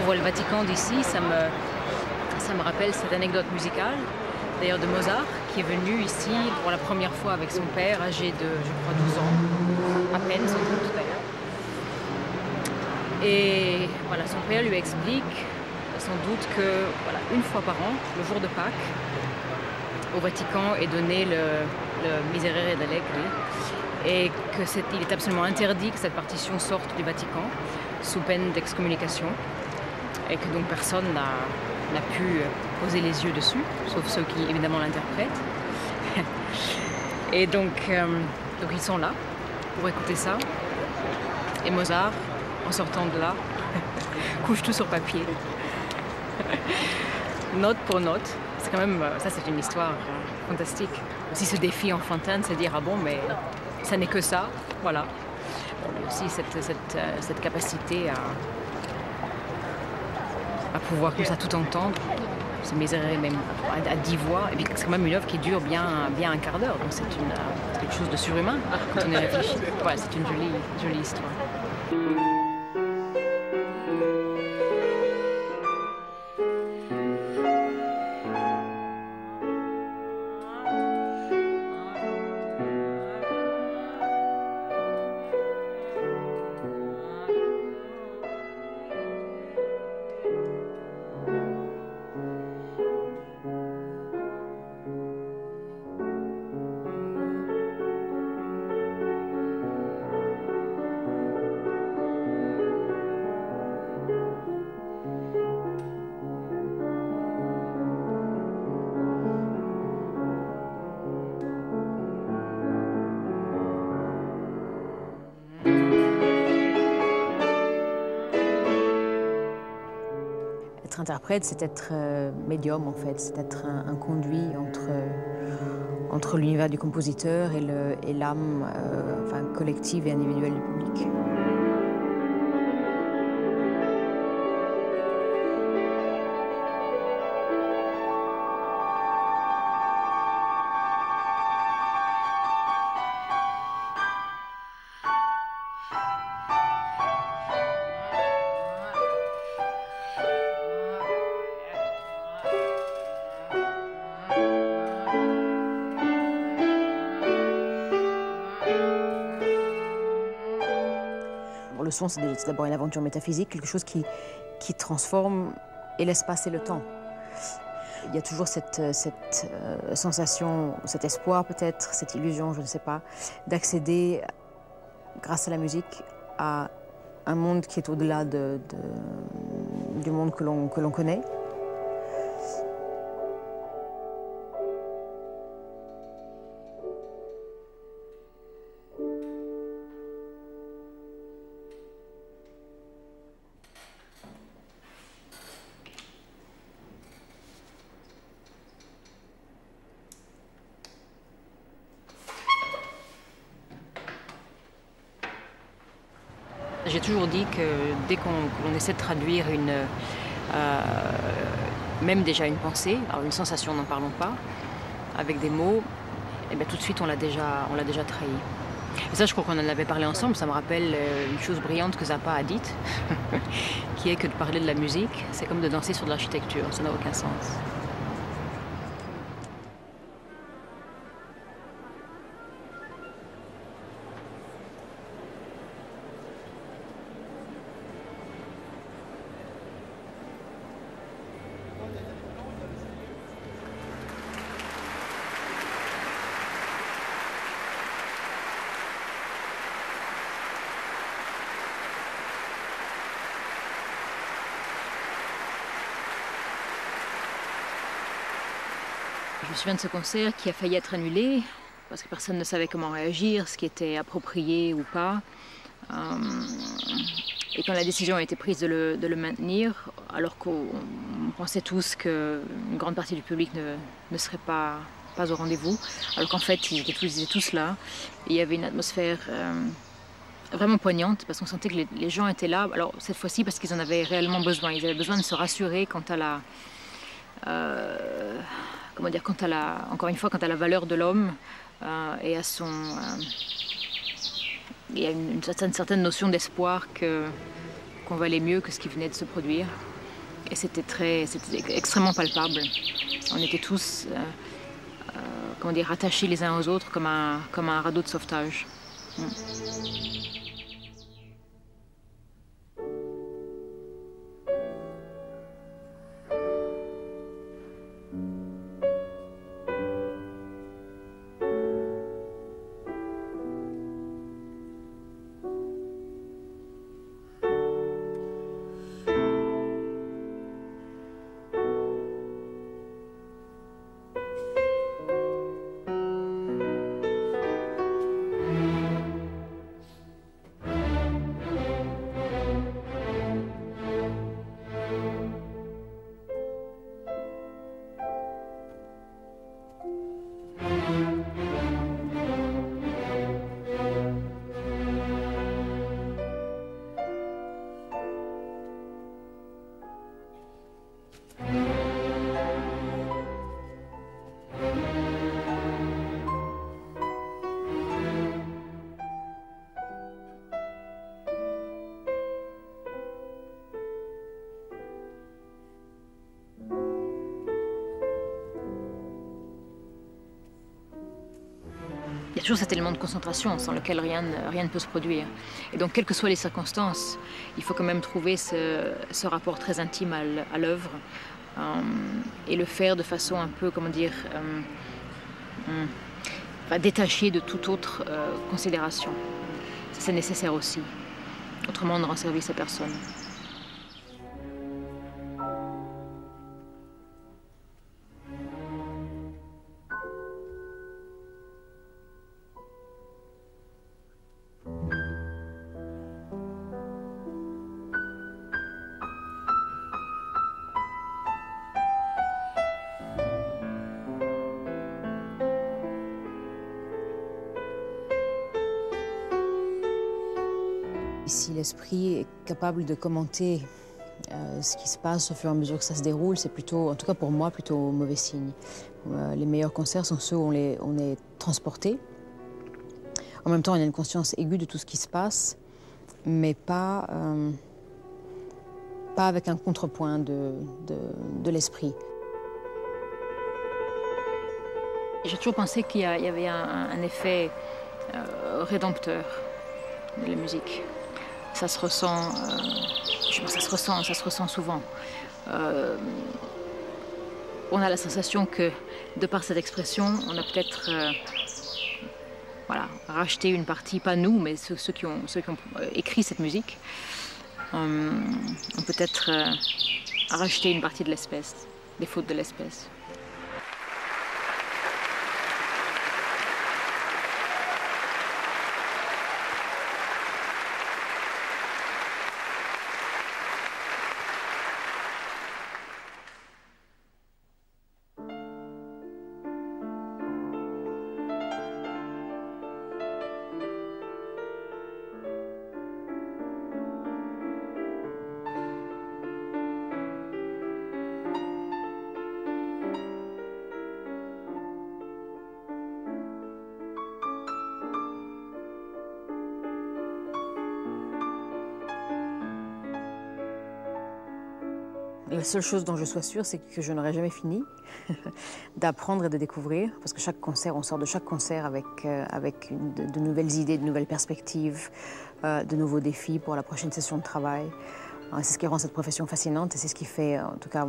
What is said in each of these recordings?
Pour voir le Vatican d'ici, ça me rappelle cette anecdote musicale, d'ailleurs de Mozart, qui est venu ici pour la première fois avec son père, âgé de, je crois, 12 ans, à peine, sans doute d'ailleurs. Et voilà, son père lui explique sans doute que, voilà, une fois par an, le jour de Pâques, au Vatican est donné le Miserere d'Allegri, et qu'il est absolument interdit que cette partition sorte du Vatican sous peine d'excommunication, et que donc personne n'a pu poser les yeux dessus, sauf ceux qui évidemment l'interprètent. Et donc ils sont là pour écouter ça. Et Mozart, en sortant de là, couche tout sur papier. Note pour note. C'est quand même, ça c'est une histoire fantastique. Aussi ce défi enfantin, c'est dire, ah bon, mais ça n'est que ça, voilà. Bon, aussi cette capacité à pouvoir comme ça tout entendre, se misérer même à 10 voix, et puis c'est quand même une œuvre qui dure bien un quart d'heure, donc c'est quelque chose de surhumain quand on y réfléchit. Voilà, c'est une jolie histoire. Être interprète, c'est être médium en fait, c'est être un conduit entre l'univers du compositeur et l'âme enfin, collective et individuelle du public. Le son, c'est d'abord une aventure métaphysique, quelque chose qui transforme et l'espace et le temps. Il y a toujours cette sensation, cet espoir peut-être, cette illusion, je ne sais pas, d'accéder, grâce à la musique, à un monde qui est au-delà du monde que l'on connaît. J'ai toujours dit que dès qu'on essaie de traduire même déjà une pensée, alors une sensation, n'en parlons pas, avec des mots, et bien tout de suite on l'a déjà trahi. Et ça, je crois qu'on en avait parlé ensemble, ça me rappelle une chose brillante que Zappa a dite, qui est que de parler de la musique, c'est comme de danser sur de l'architecture, ça n'a aucun sens. Je me souviens de ce concert qui a failli être annulé parce que personne ne savait comment réagir, ce qui était approprié ou pas. Et quand la décision a été prise de le maintenir, alors qu'on pensait tous qu'une grande partie du public ne serait pas au rendez-vous, alors qu'en fait ils étaient tous là, et il y avait une atmosphère vraiment poignante parce qu'on sentait que les gens étaient là, alors cette fois-ci parce qu'ils en avaient réellement besoin, ils avaient besoin de se rassurer quant à la... comment dire, encore une fois, quant à la valeur de l'homme et à son... il y a une certaine notion d'espoir qu'on valait mieux que ce qui venait de se produire. Et c'était extrêmement palpable. On était tous comment dire, attachés les uns aux autres comme un radeau de sauvetage. Il y a toujours cet élément de concentration sans lequel rien ne peut se produire. Et donc, quelles que soient les circonstances, il faut quand même trouver ce rapport très intime à l'œuvre et le faire de façon un peu, comment dire, détachée de toute autre considération. Ça, c'est nécessaire aussi. Autrement, on ne rend service à personne. Si l'esprit est capable de commenter ce qui se passe au fur et à mesure que ça se déroule, c'est plutôt, en tout cas pour moi, plutôt mauvais signe. Les meilleurs concerts sont ceux où on est transporté. En même temps, il y a une conscience aiguë de tout ce qui se passe, mais pas avec un contrepoint de l'esprit. J'ai toujours pensé qu'il y avait un effet rédempteur de la musique. Ça se ressent, ça se ressent souvent. On a la sensation que, de par cette expression, on a peut-être racheté une partie, pas nous, mais ceux qui ont écrit cette musique, ont peut-être racheté une partie de l'espèce, des fautes de l'espèce. La seule chose dont je sois sûre, c'est que je n'aurai jamais fini d'apprendre et de découvrir, parce que chaque concert, on sort de chaque concert avec de nouvelles idées, de nouvelles perspectives, de nouveaux défis pour la prochaine session de travail. C'est ce qui rend cette profession fascinante et c'est ce qui fait, en tout cas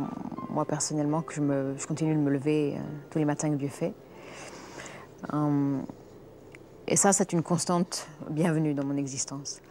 moi personnellement, que je continue de me lever tous les matins que Dieu fait. Et ça, c'est une constante bienvenue dans mon existence.